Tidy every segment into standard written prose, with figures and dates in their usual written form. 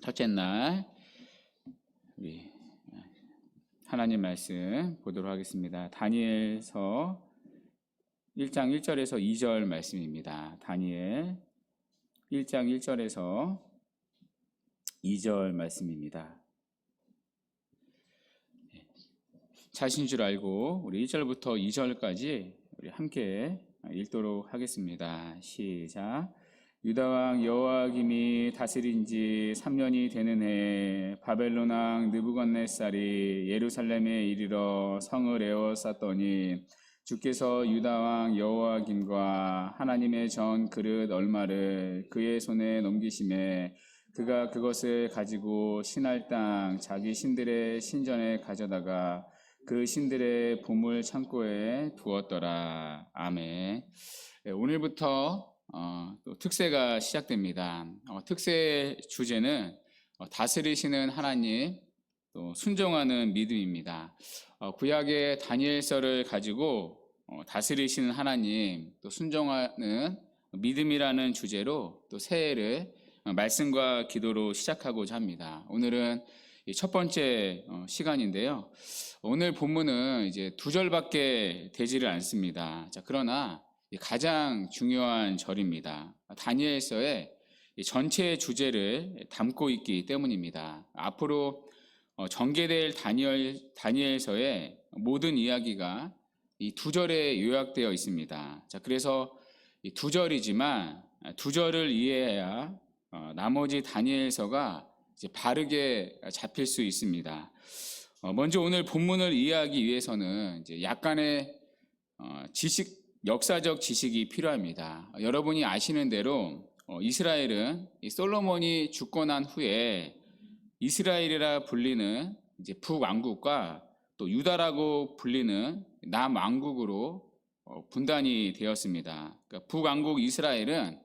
첫째 날 우리 하나님 말씀 보도록 하겠습니다. 다니엘서 1장 1절에서 2절 말씀입니다. 다니엘 1장 1절에서 2절 말씀입니다. 자신 줄 알고 우리 1절부터 2절까지 우리 함께 읽도록 하겠습니다. 시작. 유다왕 여호야김이 다스린 지 3년이 되는 해에 바벨론 왕 느부갓네살이 예루살렘에 이르러 성을 에워쌌더니 주께서 유다왕 여호야김과 하나님의 전 그릇 얼마를 그의 손에 넘기심에 그가 그것을 가지고 신할 땅 자기 신들의 신전에 가져다가 그 신들의 보물 창고에 두었더라. 아멘. 오늘부터 또 특세가 시작됩니다. 특세 주제는 다스리시는 하나님, 또 순종하는 믿음입니다. 구약의 다니엘서를 가지고 다스리시는 하나님, 또 순종하는 믿음이라는 주제로 또 새해를 말씀과 기도로 시작하고자 합니다. 오늘은 첫 번째 시간인데요. 오늘 본문은 이제 2절밖에 되지를 않습니다. 그러나 가장 중요한 절입니다. 다니엘서의 전체 주제를 담고 있기 때문입니다. 앞으로 전개될 다니엘서의 모든 이야기가 이 2절에 요약되어 있습니다. 그래서 이 2절이지만 2절을 이해해야 나머지 다니엘서가 이제 바르게 잡힐 수 있습니다. 먼저 오늘 본문을 이해하기 위해서는 이제 약간의 역사적 지식이 필요합니다. 여러분이 아시는 대로 이스라엘은 솔로몬이 죽고 난 후에 이스라엘이라 불리는 이제 북왕국과 또 유다라고 불리는 남왕국으로 분단이 되었습니다. 그러니까 북왕국 이스라엘은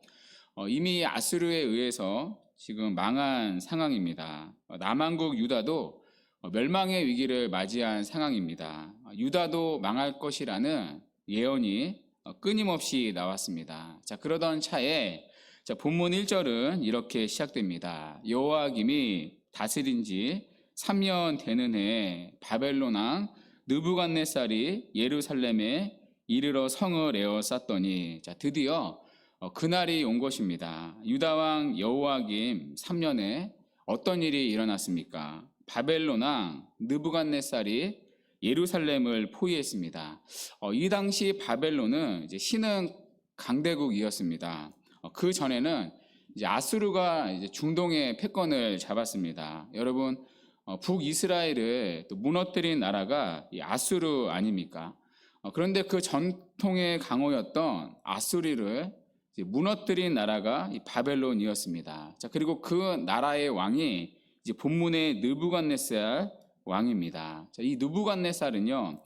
이미 아수르에 의해서 지금 망한 상황입니다. 남왕국 유다도 멸망의 위기를 맞이한 상황입니다. 유다도 망할 것이라는 예언이 끊임없이 나왔습니다. 그러던 차에 본문 1절은 이렇게 시작됩니다. 여호야김이 다스린 지 3년 되는 해에 바벨론 왕 느부갓네살이 예루살렘에 이르러 성을 에워쌌더니 드디어 그날이 온 것입니다. 유다 왕 여호야김 3년에 어떤 일이 일어났습니까? 바벨론 왕 느부갓네살이 예루살렘을 포위했습니다. 이 당시 바벨론은 이제 신흥 강대국이었습니다. 그 전에는 이제 아수르가 이제 중동의 패권을 잡았습니다. 여러분, 북이스라엘을 또 무너뜨린 나라가 이 아수르 아닙니까? 그런데 그 전통의 강호였던 아수르를 이제 무너뜨린 나라가 이 바벨론이었습니다. 그리고 그 나라의 왕이 이제 본문의 느부갓네살 왕입니다. 이 느부갓네살은요,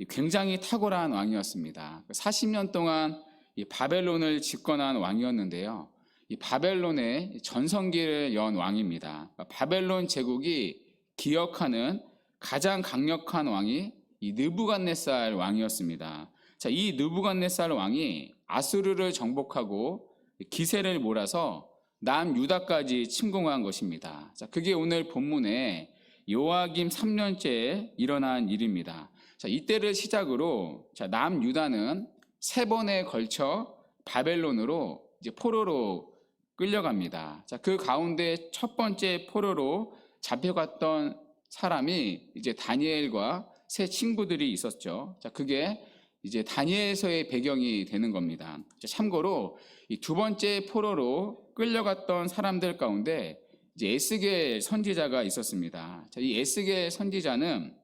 굉장히 탁월한 왕이었습니다. 40년 동안 이 바벨론을 집권한 왕이었는데요. 이 바벨론의 전성기를 연 왕입니다. 바벨론 제국이 기억하는 가장 강력한 왕이 이 느부갓네살 왕이었습니다. 이 느부갓네살 왕이 아수르를 정복하고 기세를 몰아서 남유다까지 침공한 것입니다. 그게 오늘 본문에 여호야김 3년째에 일어난 일입니다. 이때를 시작으로 남유다는 3번에 걸쳐 바벨론으로 이제 포로로 끌려갑니다. 그 가운데 첫 번째 포로로 잡혀갔던 사람이 이제 다니엘과 세 친구들이 있었죠. 그게 이제 다니엘서의 배경이 되는 겁니다. 참고로 이 두 번째 포로로 끌려갔던 사람들 가운데 이제 에스겔 선지자가 있었습니다. 이 에스겔 선지자는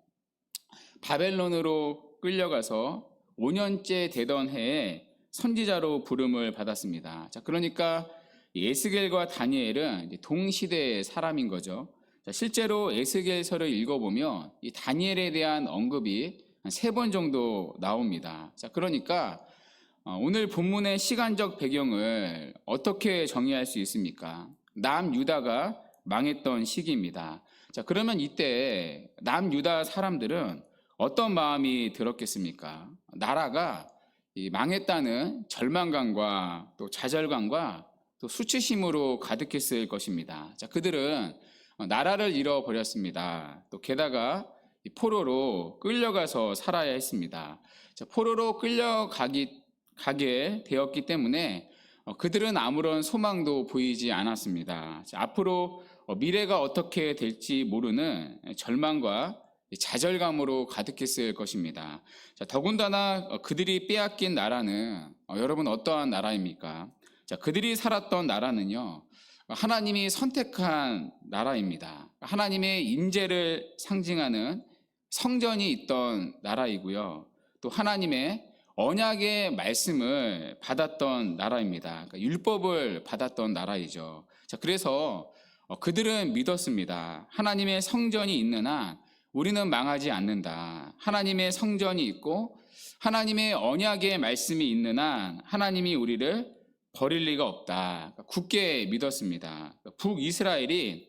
바벨론으로 끌려가서 5년째 되던 해에 선지자로 부름을 받았습니다. 그러니까 에스겔과 다니엘은 동시대의 사람인 거죠. 실제로 에스겔서를 읽어보면 이 다니엘에 대한 언급이 한 3번 정도 나옵니다. 그러니까 오늘 본문의 시간적 배경을 어떻게 정의할 수 있습니까? 남유다가 망했던 시기입니다. 그러면 이때 남유다 사람들은 어떤 마음이 들었겠습니까? 나라가 망했다는 절망감과 또 좌절감과 또 수치심으로 가득했을 것입니다. 그들은 나라를 잃어버렸습니다. 또 게다가 이 포로로 끌려가서 살아야 했습니다. 포로로 가게 되었기 때문에 그들은 아무런 소망도 보이지 않았습니다. 앞으로 미래가 어떻게 될지 모르는 절망과 좌절감으로 가득했을 것입니다. 더군다나 그들이 빼앗긴 나라는 여러분 어떠한 나라입니까? 그들이 살았던 나라는요, 하나님이 선택한 나라입니다. 하나님의 인재를 상징하는 성전이 있던 나라이고요. 또 하나님의 언약의 말씀을 받았던 나라입니다. 그러니까 율법을 받았던 나라이죠. 그래서 그들은 믿었습니다. 하나님의 성전이 있는 한 우리는 망하지 않는다. 하나님의 성전이 있고 하나님의 언약의 말씀이 있는 한 하나님이 우리를 버릴 리가 없다. 굳게 믿었습니다. 북이스라엘이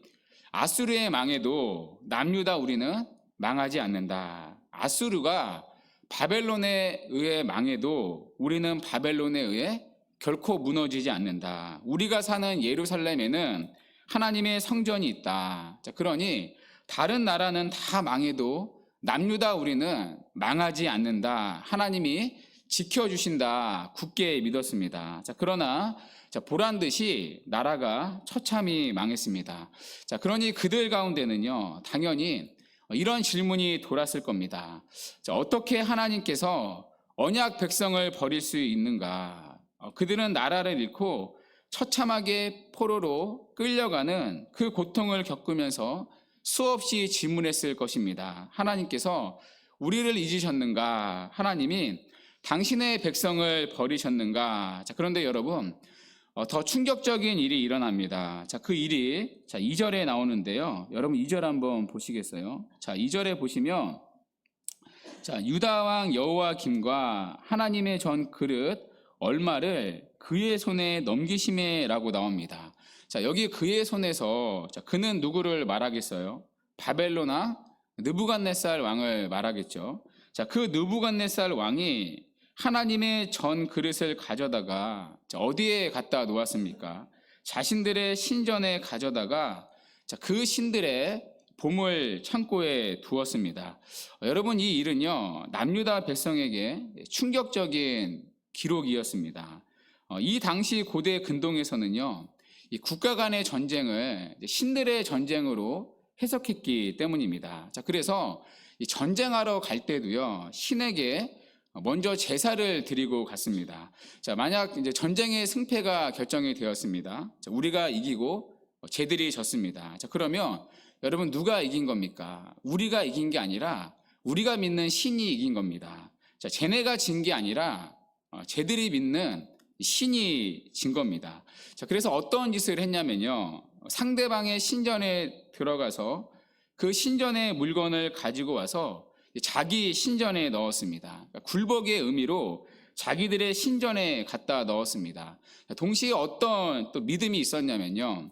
아수르의 망해도 남유다 우리는 망하지 않는다. 아수르가 바벨론에 의해 망해도 우리는 바벨론에 의해 결코 무너지지 않는다. 우리가 사는 예루살렘에는 하나님의 성전이 있다. 그러니 다른 나라는 다 망해도 남유다 우리는 망하지 않는다. 하나님이 지켜주신다. 굳게 믿었습니다. 그러나 보란 듯이 나라가 처참히 망했습니다. 그러니 그들 가운데는요, 당연히 이런 질문이 돌았을 겁니다. 어떻게 하나님께서 언약 백성을 버릴 수 있는가? 그들은 나라를 잃고 처참하게 포로로 끌려가는 그 고통을 겪으면서 수없이 질문했을 것입니다. 하나님께서 우리를 잊으셨는가? 하나님이 당신의 백성을 버리셨는가? 그런데 여러분, 더 충격적인 일이 일어납니다. 그 일이 2절에 나오는데요. 여러분 2절 한번 보시겠어요? 2절에 보시면 유다 왕 여호야김과 하나님의 전 그릇 얼마를 그의 손에 넘기심에라고 나옵니다. 여기 그의 손에서 그는 누구를 말하겠어요? 바벨론 왕 느부갓네살 왕을 말하겠죠. 그 느부갓네살 왕이 하나님의 전 그릇을 가져다가 어디에 갖다 놓았습니까? 자신들의 신전에 가져다가 그 신들의 보물 창고에 두었습니다. 여러분, 이 일은요, 남유다 백성에게 충격적인 기록이었습니다. 이 당시 고대 근동에서는요, 이 국가 간의 전쟁을 신들의 전쟁으로 해석했기 때문입니다. 그래서 이 전쟁하러 갈 때도요, 신에게 먼저 제사를 드리고 갔습니다. 만약 이제 전쟁의 승패가 결정이 되었습니다. 우리가 이기고 쟤들이 졌습니다. 그러면 여러분 누가 이긴 겁니까? 우리가 이긴 게 아니라 우리가 믿는 신이 이긴 겁니다. 쟤네가 진 게 아니라 쟤들이 믿는 신이 진 겁니다. 그래서 어떤 짓을 했냐면요, 상대방의 신전에 들어가서 그 신전의 물건을 가지고 와서 자기 신전에 넣었습니다. 굴복의 의미로 자기들의 신전에 갖다 넣었습니다. 동시에 어떤 또 믿음이 있었냐면요,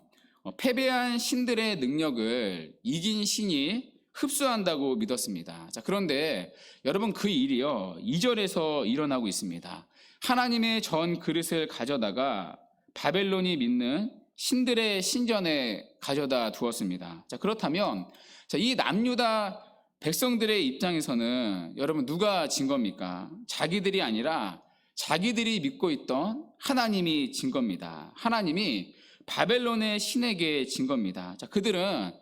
패배한 신들의 능력을 이긴 신이 흡수한다고 믿었습니다. 그런데 여러분, 그 일이요 2절에서 일어나고 있습니다. 하나님의 전 그릇을 가져다가 바벨론이 믿는 신들의 신전에 가져다 두었습니다. 그렇다면 이 남유다 백성들의 입장에서는 여러분 누가 진 겁니까? 자기들이 아니라 자기들이 믿고 있던 하나님이 진 겁니다. 하나님이 바벨론의 신에게 진 겁니다. 그들은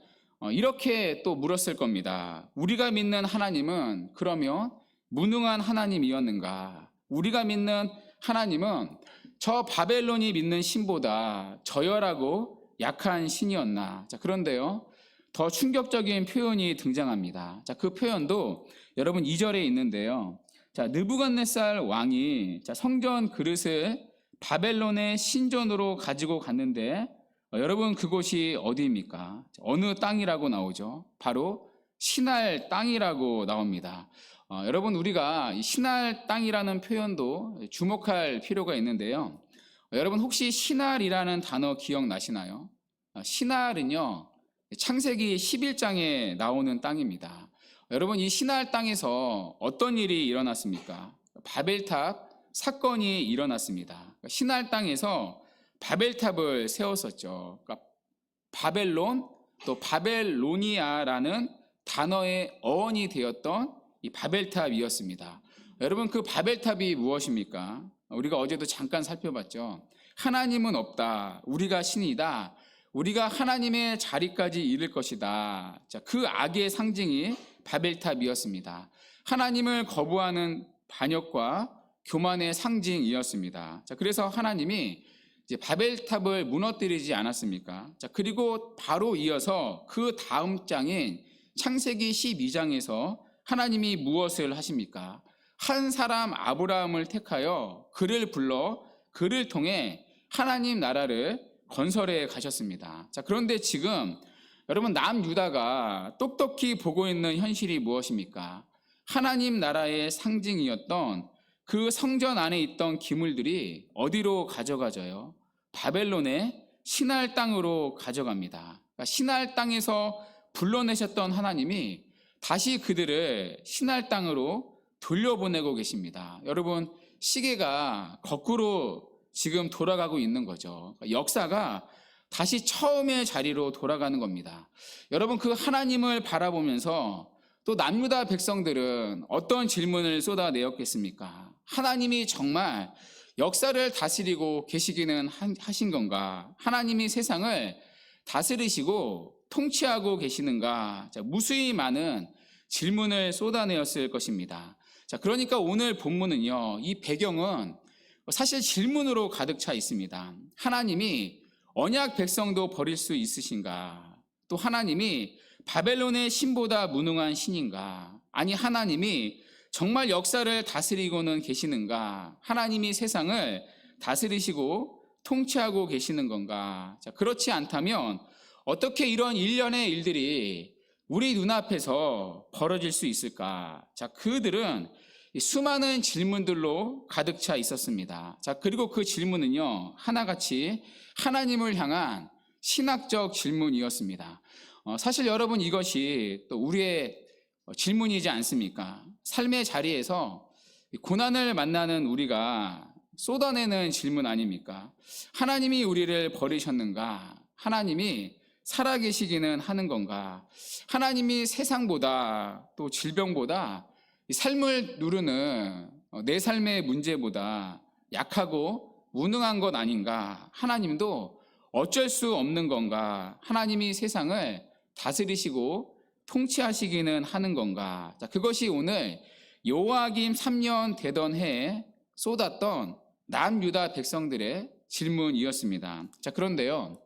이렇게 또 물었을 겁니다. 우리가 믿는 하나님은 그러면 무능한 하나님이었는가? 우리가 믿는 하나님은 저 바벨론이 믿는 신보다 저열하고 약한 신이었나? 그런데요, 더 충격적인 표현이 등장합니다. 그 표현도 여러분 2절에 있는데요. 느부갓네살 왕이 성전 그릇을 바벨론의 신전으로 가지고 갔는데 여러분 그곳이 어디입니까? 어느 땅이라고 나오죠? 바로 신할 땅이라고 나옵니다. 여러분, 우리가 이 신할 땅이라는 표현도 주목할 필요가 있는데요. 여러분 혹시 신할이라는 단어 기억나시나요? 신할은요, 창세기 11장에 나오는 땅입니다. 여러분, 이 신할 땅에서 어떤 일이 일어났습니까? 바벨탑 사건이 일어났습니다. 신할 땅에서 바벨탑을 세웠었죠. 그러니까 바벨론 또 바벨로니아라는 단어의 어원이 되었던 이 바벨탑이었습니다. 여러분, 그 바벨탑이 무엇입니까? 우리가 어제도 잠깐 살펴봤죠. 하나님은 없다. 우리가 신이다. 우리가 하나님의 자리까지 이를 것이다. 자, 그 악의 상징이 바벨탑이었습니다. 하나님을 거부하는 반역과 교만의 상징이었습니다. 자, 그래서 하나님이 이제 바벨탑을 무너뜨리지 않았습니까? 자, 그리고 바로 이어서 그 다음 장인 창세기 12장에서 하나님이 무엇을 하십니까? 한 사람 아브라함을 택하여 그를 불러 그를 통해 하나님 나라를 건설해 가셨습니다. 자, 그런데 지금 여러분, 남유다가 똑똑히 보고 있는 현실이 무엇입니까? 하나님 나라의 상징이었던 그 성전 안에 있던 기물들이 어디로 가져가져요? 바벨론의 시날 땅으로 가져갑니다. 그러니까 시날 땅에서 불러내셨던 하나님이 다시 그들을 시날 땅으로 돌려보내고 계십니다. 여러분, 시계가 거꾸로 지금 돌아가고 있는 거죠. 그러니까 역사가 다시 처음의 자리로 돌아가는 겁니다. 여러분, 그 하나님을 바라보면서 또 남유다 백성들은 어떤 질문을 쏟아내었겠습니까? 하나님이 정말 역사를 다스리고 계시기는 하신 건가? 하나님이 세상을 다스리시고 통치하고 계시는가? 자, 무수히 많은 질문을 쏟아내었을 것입니다. 자, 그러니까 오늘 본문은요, 이 배경은 사실 질문으로 가득 차 있습니다. 하나님이 언약 백성도 버릴 수 있으신가? 또 하나님이 바벨론의 신보다 무능한 신인가? 아니, 하나님이 정말 역사를 다스리고는 계시는가? 하나님이 세상을 다스리시고 통치하고 계시는 건가? 자, 그렇지 않다면 어떻게 이런 일련의 일들이 우리 눈앞에서 벌어질 수 있을까? 자, 그들은 수많은 질문들로 가득 차 있었습니다. 자, 그리고 그 질문은요, 하나같이 하나님을 향한 신학적 질문이었습니다. 사실 여러분, 이것이 또 우리의 질문이지 않습니까? 삶의 자리에서 고난을 만나는 우리가 쏟아내는 질문 아닙니까? 하나님이 우리를 버리셨는가? 하나님이 살아계시기는 하는 건가? 하나님이 세상보다 또 질병보다 삶을 누르는 내 삶의 문제보다 약하고 무능한 것 아닌가? 하나님도 어쩔 수 없는 건가? 하나님이 세상을 다스리시고 통치하시기는 하는 건가? 자, 그것이 오늘 요아김 3년 되던 해에 쏟았던 남유다 백성들의 질문이었습니다. 자, 그런데요,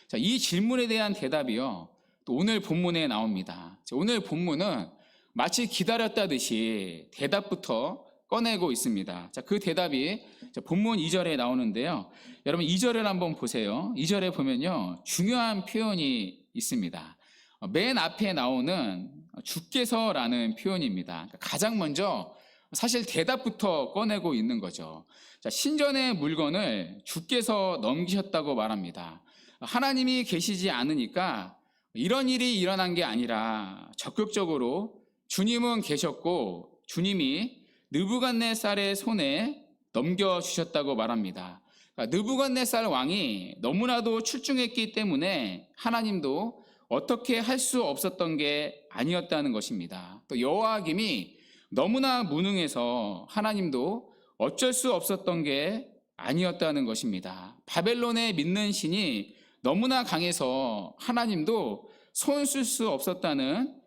자, 이 질문에 대한 대답이요, 또 오늘 본문에 나옵니다. 자, 오늘 본문은 마치 기다렸다듯이 대답부터 꺼내고 있습니다. 자, 그 대답이 본문 2절에 나오는데요. 여러분, 2절을 한번 보세요. 2절에 보면요, 중요한 표현이 있습니다. 맨 앞에 나오는 주께서라는 표현입니다. 가장 먼저 사실 대답부터 꺼내고 있는 거죠. 자, 신전의 물건을 주께서 넘기셨다고 말합니다. 하나님이 계시지 않으니까 이런 일이 일어난 게 아니라 적극적으로 주님은 계셨고 주님이 느부갓네살의 손에 넘겨주셨다고 말합니다. 그러니까 느부갓네살 왕이 너무나도 출중했기 때문에 하나님도 어떻게 할 수 없었던 게 아니었다는 것입니다. 또 여호야김이 너무나 무능해서 하나님도 어쩔 수 없었던 게 아니었다는 것입니다. 바벨론에 믿는 신이 너무나 강해서 하나님도 손 쓸 수 없었다는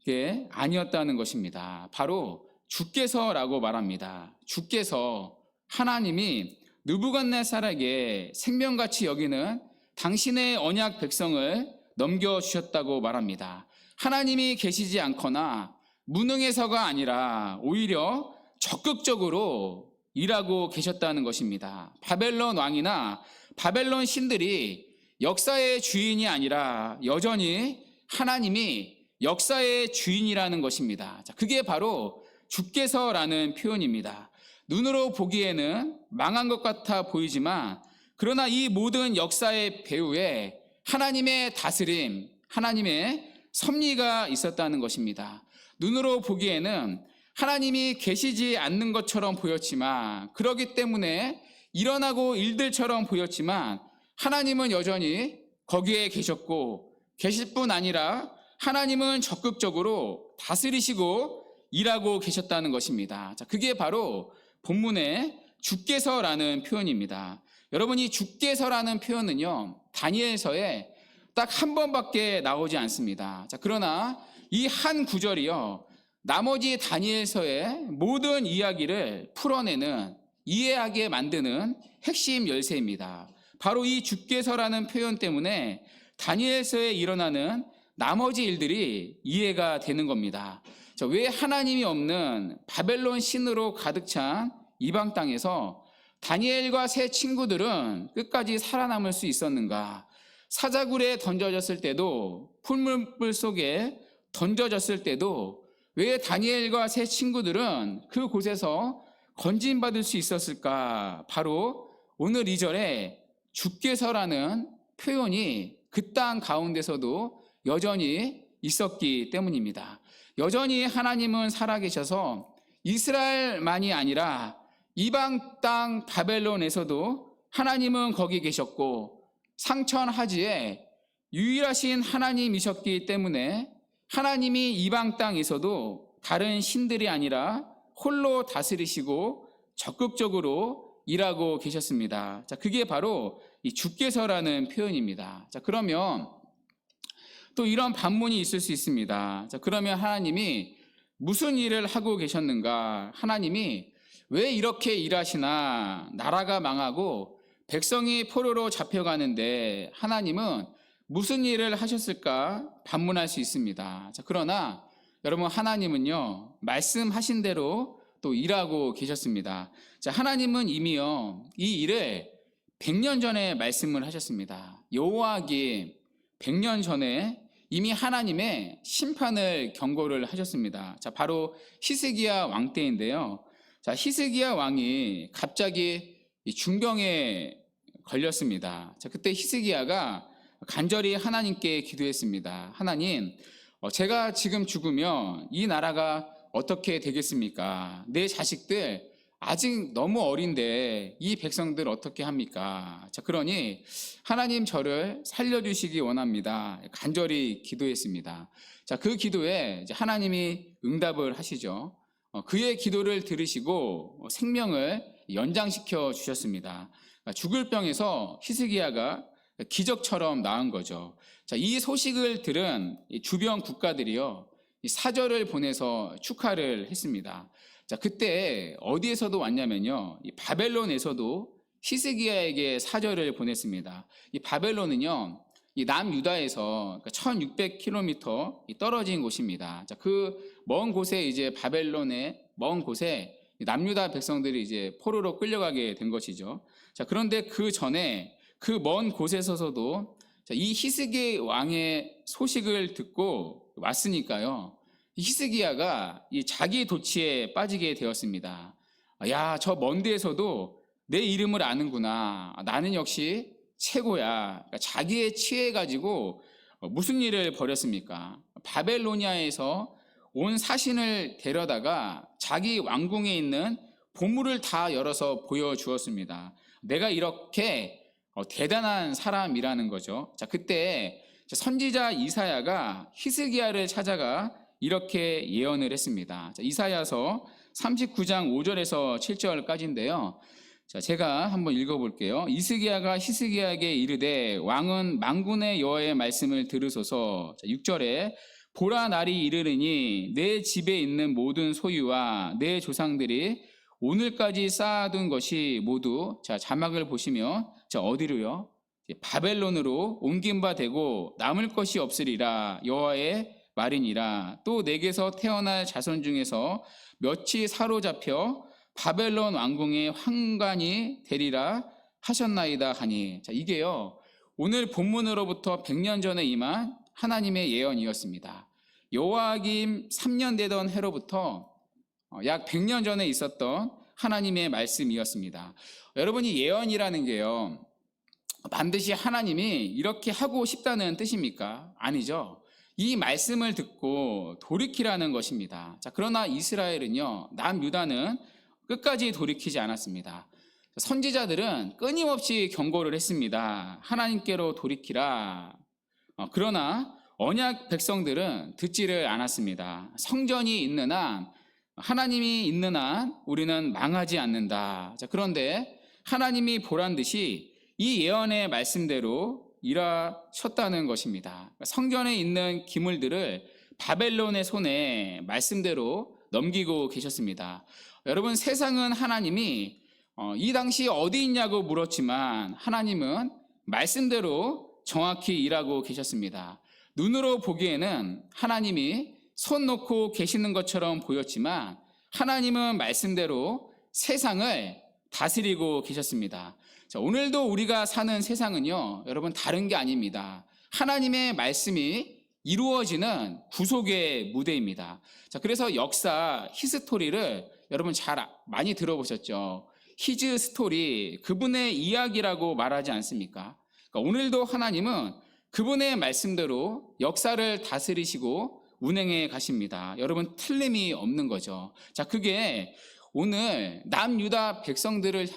게 아니었다는 것입니다. 바로 주께서라고 말합니다. 주께서, 하나님이 느부갓네살에게 생명같이 여기는 당신의 언약 백성을 넘겨주셨다고 말합니다. 하나님이 계시지 않거나 무능해서가 아니라 오히려 적극적으로 일하고 계셨다는 것입니다. 바벨론 왕이나 바벨론 신들이 역사의 주인이 아니라 여전히 하나님이 역사의 주인이라는 것입니다. 자, 그게 바로 주께서라는 표현입니다. 눈으로 보기에는 망한 것 같아 보이지만 그러나 이 모든 역사의 배후에 하나님의 다스림, 하나님의 섭리가 있었다는 것입니다. 눈으로 보기에는 하나님이 계시지 않는 것처럼 보였지만, 그러기 때문에 일어나고 일들처럼 보였지만 하나님은 여전히 거기에 계셨고 계실 뿐 아니라 하나님은 적극적으로 다스리시고 일하고 계셨다는 것입니다. 자, 그게 바로 본문의 주께서라는 표현입니다. 여러분이 주께서라는 표현은요, 다니엘서에 딱 한 번밖에 나오지 않습니다. 자, 그러나 이 한 구절이요, 나머지 다니엘서의 모든 이야기를 풀어내는, 이해하게 만드는 핵심 열쇠입니다. 바로 이 주께서라는 표현 때문에 다니엘서에 일어나는 나머지 일들이 이해가 되는 겁니다. 자, 왜 하나님이 없는 바벨론 신으로 가득 찬 이방 땅에서 다니엘과 세 친구들은 끝까지 살아남을 수 있었는가? 사자굴에 던져졌을 때도, 풀물불 속에 던져졌을 때도 왜 다니엘과 세 친구들은 그곳에서 건진받을 수 있었을까? 바로 오늘 2절에 주께서라는 표현이 그 땅 가운데서도 여전히 있었기 때문입니다. 여전히 하나님은 살아계셔서 이스라엘만이 아니라 이방 땅 바벨론에서도 하나님은 거기 계셨고, 상천하지에 유일하신 하나님이셨기 때문에 하나님이 이방 땅에서도 다른 신들이 아니라 홀로 다스리시고 적극적으로 일하고 계셨습니다. 자, 그게 바로 이 주께서라는 표현입니다. 자, 그러면 또 이런 반문이 있을 수 있습니다. 자, 그러면 하나님이 무슨 일을 하고 계셨는가? 하나님이 왜 이렇게 일하시나? 나라가 망하고 백성이 포로로 잡혀가는데 하나님은 무슨 일을 하셨을까? 반문할 수 있습니다. 자, 그러나 여러분, 하나님은요, 말씀하신 대로 또 일하고 계셨습니다. 자, 하나님은 이미요, 이 일을 100년 전에 말씀을 하셨습니다. 여호와기 100년 전에 이미 하나님의 심판을 경고를 하셨습니다. 자, 바로 히스기야 왕 때인데요. 자, 히스기야 왕이 갑자기 중병에 걸렸습니다. 자, 그때 히스기야가 간절히 하나님께 기도했습니다. 하나님, 제가 지금 죽으면 이 나라가 어떻게 되겠습니까? 내 자식들 아직 너무 어린데 이 백성들 어떻게 합니까? 자, 그러니 하나님 저를 살려주시기 원합니다. 간절히 기도했습니다. 자, 그 기도에 이제 하나님이 응답을 하시죠. 그의 기도를 들으시고 생명을 연장시켜 주셨습니다. 죽을 병에서 히스기야가 기적처럼 나은 거죠. 자, 이 소식을 들은 주변 국가들이요, 사절을 보내서 축하를 했습니다. 자, 그때 어디에서도 왔냐면요, 이 바벨론에서도 히스기야에게 사절을 보냈습니다. 이 바벨론은요, 이 남유다에서 1600km 떨어진 곳입니다. 자, 그 먼 곳에 이제 바벨론의 먼 곳에 남유다 백성들이 이제 포로로 끌려가게 된 것이죠. 자, 그런데 그 전에 그 먼 곳에서도 이 히스기 왕의 소식을 듣고 왔으니까요, 히스기야가 이 자기 도취에 빠지게 되었습니다. 야, 저 먼 데에서도 내 이름을 아는구나. 나는 역시 최고야. 그러니까 자기에 취해가지고 무슨 일을 벌였습니까? 바벨로니아에서 온 사신을 데려다가 자기 왕궁에 있는 보물을 다 열어서 보여주었습니다. 내가 이렇게 대단한 사람이라는 거죠. 자, 그때 선지자 이사야가 히스기야를 찾아가 이렇게 예언을 했습니다. 자, 이사야서 39장 5절에서 7절까지인데요. 자, 제가 한번 읽어볼게요. 이스기야가 히스기야에게 이르되 왕은 만군의 여호와의 말씀을 들으소서. 자, 6절에 보라, 날이 이르르니 내 집에 있는 모든 소유와 내 조상들이 오늘까지 쌓아둔 것이 모두, 자, 자막을 보시면, 자, 어디로요? 바벨론으로 옮긴 바 되고 남을 것이 없으리라. 여호와의 말이니라. 또 내게서 태어날 자손 중에서 몇이 사로잡혀 바벨론 왕궁의 황관이 되리라 하셨나이다 하니. 자, 이게요, 오늘 본문으로부터 100년 전에 임한 하나님의 예언이었습니다. 여호와김 3년 되던 해로부터 약 100년 전에 있었던 하나님의 말씀이었습니다. 여러분이 예언이라는 게요, 반드시 하나님이 이렇게 하고 싶다는 뜻입니까? 아니죠. 이 말씀을 듣고 돌이키라는 것입니다. 자, 그러나 이스라엘은요, 남유다는 끝까지 돌이키지 않았습니다. 선지자들은 끊임없이 경고를 했습니다. 하나님께로 돌이키라. 그러나 언약 백성들은 듣지를 않았습니다. 성전이 있는 한, 하나님이 있는 한 우리는 망하지 않는다. 자, 그런데 하나님이 보란 듯이 이 예언의 말씀대로 일하셨다는 것입니다. 성전에 있는 기물들을 바벨론의 손에 말씀대로 넘기고 계셨습니다. 여러분, 세상은 하나님이 이 당시 어디 있냐고 물었지만 하나님은 말씀대로 정확히 일하고 계셨습니다. 눈으로 보기에는 하나님이 손 놓고 계시는 것처럼 보였지만 하나님은 말씀대로 세상을 다스리고 계셨습니다. 자, 오늘도 우리가 사는 세상은요, 여러분, 다른 게 아닙니다. 하나님의 말씀이 이루어지는 구속의 무대입니다. 자, 그래서 역사 히스토리를 여러분 많이 들어보셨죠? 히즈 스토리, 그분의 이야기라고 말하지 않습니까? 그러니까 오늘도 하나님은 그분의 말씀대로 역사를 다스리시고 운행해 가십니다. 여러분, 틀림이 없는 거죠. 자, 그게 오늘 남유다 백성들이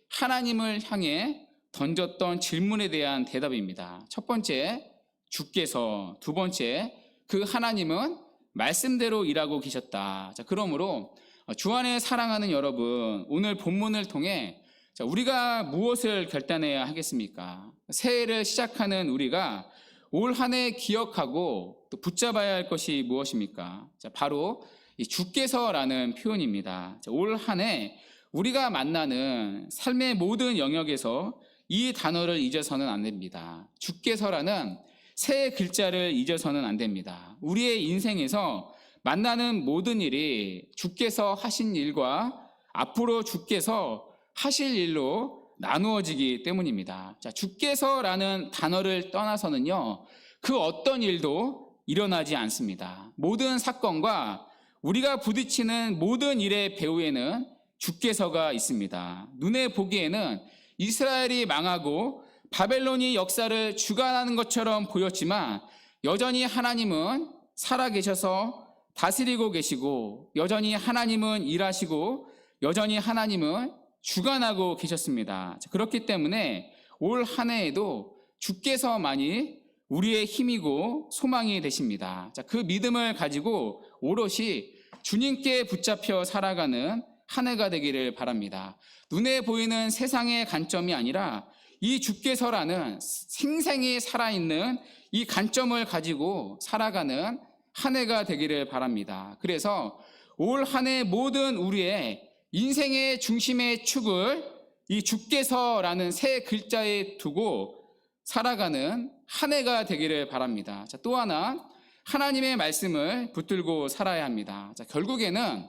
하나님을 향해 던졌던 질문에 대한 대답입니다. 첫 번째, 주께서. 두 번째, 그 하나님은 말씀대로 일하고 계셨다. 자, 그러므로 주 안에 사랑하는 여러분, 오늘 본문을 통해 우리가 무엇을 결단해야 하겠습니까? 새해를 시작하는 우리가 올 한 해 기억하고 또 붙잡아야 할 것이 무엇입니까? 자, 바로 이 주께서라는 표현입니다. 올 한 해 우리가 만나는 삶의 모든 영역에서 이 단어를 잊어서는 안 됩니다. 주께서라는 세 글자를 잊어서는 안 됩니다. 우리의 인생에서 만나는 모든 일이 주께서 하신 일과 앞으로 주께서 하실 일로 나누어지기 때문입니다. 자, 주께서라는 단어를 떠나서는요, 그 어떤 일도 일어나지 않습니다. 모든 사건과 우리가 부딪히는 모든 일의 배후에는 주께서가 있습니다. 눈에 보기에는 이스라엘이 망하고 바벨론이 역사를 주관하는 것처럼 보였지만 여전히 하나님은 살아계셔서 다스리고 계시고, 여전히 하나님은 일하시고, 여전히 하나님은 주관하고 계셨습니다. 그렇기 때문에 올 한 해에도 주께서만이 우리의 힘이고 소망이 되십니다. 그 믿음을 가지고 오롯이 주님께 붙잡혀 살아가는 한 해가 되기를 바랍니다. 눈에 보이는 세상의 관점이 아니라 이 주께서라는 생생히 살아있는 이 관점을 가지고 살아가는 한 해가 되기를 바랍니다. 그래서 올 한 해 모든 우리의 인생의 중심의 축을 이 주께서라는 세 글자에 두고 살아가는 한 해가 되기를 바랍니다. 자, 또 하나, 하나님의 말씀을 붙들고 살아야 합니다. 자, 결국에는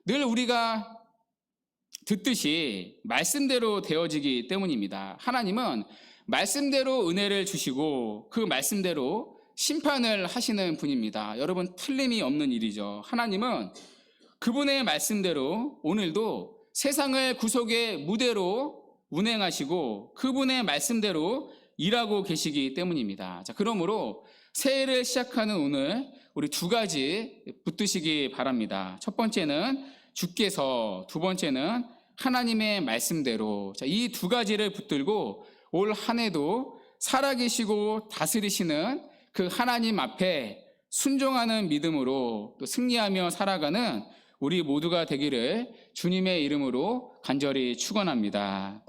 늘 우리가 듣듯이 말씀대로 되어지기 때문입니다. 하나님은 말씀대로 은혜를 주시고 그 말씀대로 심판을 하시는 분입니다. 여러분, 틀림이 없는 일이죠. 하나님은 그분의 말씀대로 오늘도 세상을 구속의 무대로 운행하시고 그분의 말씀대로 일하고 계시기 때문입니다. 자, 그러므로 새해를 시작하는 오늘 우리 두 가지 붙드시기 바랍니다. 첫 번째는 주께서, 두 번째는 하나님의 말씀대로. 자, 이 두 가지를 붙들고 올 한 해도 살아계시고 다스리시는 그 하나님 앞에 순종하는 믿음으로 또 승리하며 살아가는 우리 모두가 되기를 주님의 이름으로 간절히 축원합니다.